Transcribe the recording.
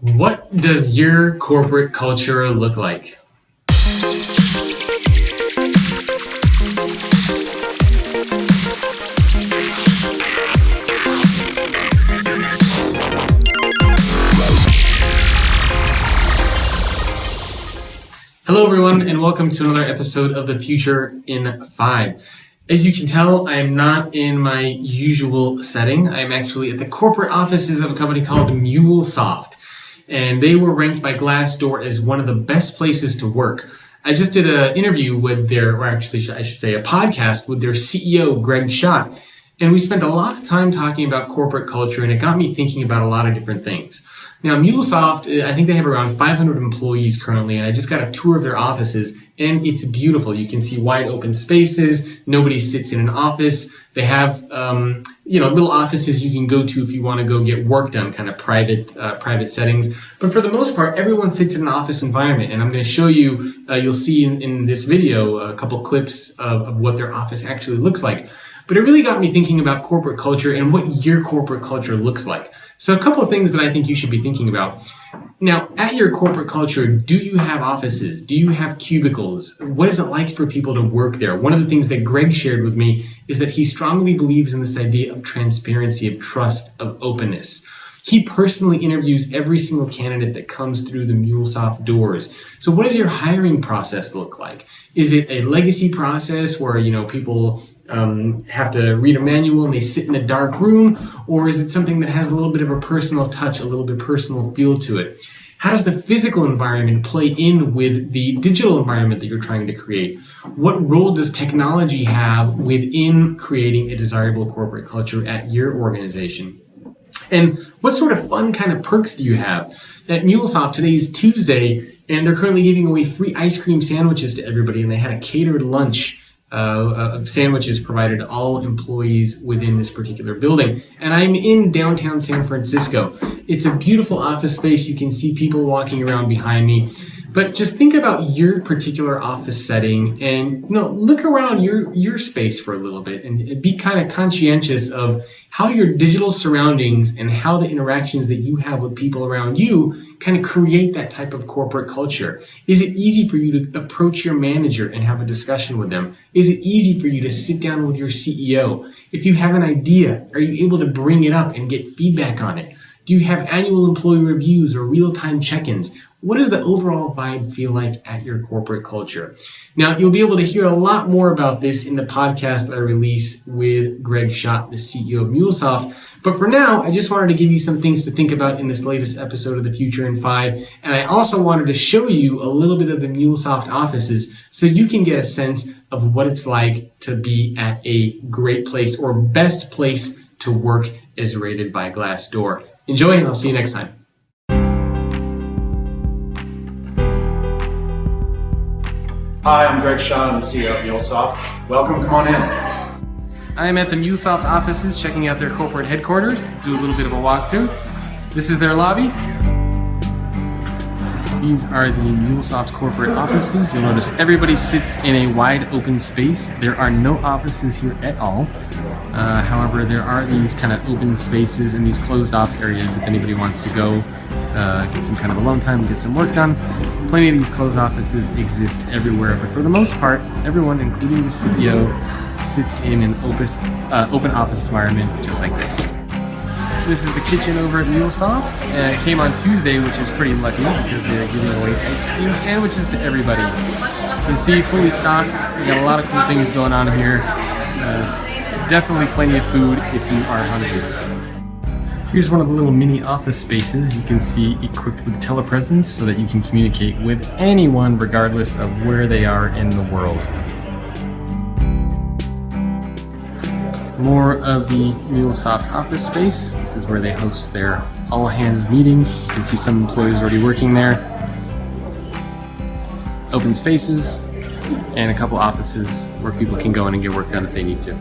What does your corporate culture look like? Hello everyone, and welcome to another episode of The Future in 5. As you can tell, I am not in my usual setting. I am actually at the corporate offices of a company called Mulesoft, and they were ranked by GlassDoor as one of the best places to work. I just did an interview with I should say a podcast with their CEO, Greg Schott, and we spent a lot of time talking about corporate culture, and it got me thinking about a lot of different things. Now, Mulesoft, I think they have around 500 employees currently, and I just got a tour of their offices, and it's beautiful. You can see wide open spaces. Nobody sits in an office. They have, little offices you can go to if you want to go get work done, kind of private settings. But for the most part, everyone sits in an office environment, and I'm going to show you, you'll see in this video, a couple clips of what their office actually looks like. But it really got me thinking about corporate culture and what your corporate culture looks like. So a couple of things that I think you should be thinking about. Now, at your corporate culture, do you have offices? Do you have cubicles? What is it like for people to work there? One of the things that Greg shared with me is that he strongly believes in this idea of transparency, of trust, of openness. He personally interviews every single candidate that comes through the Mulesoft doors. So what does your hiring process look like? Is it a legacy process where, people have to read a manual and they sit in a dark room? Or is it something that has a little bit of a personal touch, a little bit personal feel to it? How does the physical environment play in with the digital environment that you're trying to create? What role does technology have within creating a desirable corporate culture at your organization? And what sort of fun kind of perks do you have? At Mulesoft, today is Tuesday, and they're currently giving away free ice cream sandwiches to everybody, and they had a catered lunch of sandwiches provided to all employees within this particular building. And I'm in downtown San Francisco. It's a beautiful office space. You can see people walking around behind me. But just think about your particular office setting and look around your space for a little bit and be kind of conscientious of how your digital surroundings and how the interactions that you have with people around you kind of create that type of corporate culture. Is it easy for you to approach your manager and have a discussion with them? Is it easy for you to sit down with your CEO? If you have an idea, are you able to bring it up and get feedback on it? Do you have annual employee reviews or real-time check-ins? What does the overall vibe feel like at your corporate culture? Now, you'll be able to hear a lot more about this in the podcast that I release with Greg Schott, the CEO of Mulesoft. But for now, I just wanted to give you some things to think about in this latest episode of The Future in 5. And I also wanted to show you a little bit of the Mulesoft offices so you can get a sense of what it's like to be at a great place or best place to work as rated by GlassDoor. Enjoy, and I'll see you next time. Hi, I'm Greg Schott. I'm the CEO of Mulesoft. Welcome, come on in. I'm at the Mulesoft offices checking out their corporate headquarters, do a little bit of a walkthrough. This is their lobby. These are the Mulesoft corporate offices. You'll notice everybody sits in a wide open space. There are no offices here at all. However, there are these kind of open spaces and these closed off areas if anybody wants to go get some kind of alone time, get some work done. Plenty of these closed offices exist everywhere, but for the most part, everyone, including the CEO, sits in an open office environment just like this. This is the kitchen over at Mulesoft. It came on Tuesday, which is pretty lucky because they're giving away ice cream sandwiches to everybody. You can see fully stocked. We got a lot of cool things going on here. Definitely plenty of food if you are hungry. Here's one of the little mini office spaces you can see equipped with telepresence so that you can communicate with anyone regardless of where they are in the world. More of the Mulesoft office space. This is where they host their all-hands meeting. You can see some employees already working there. Open spaces and a couple offices where people can go in and get work done if they need to.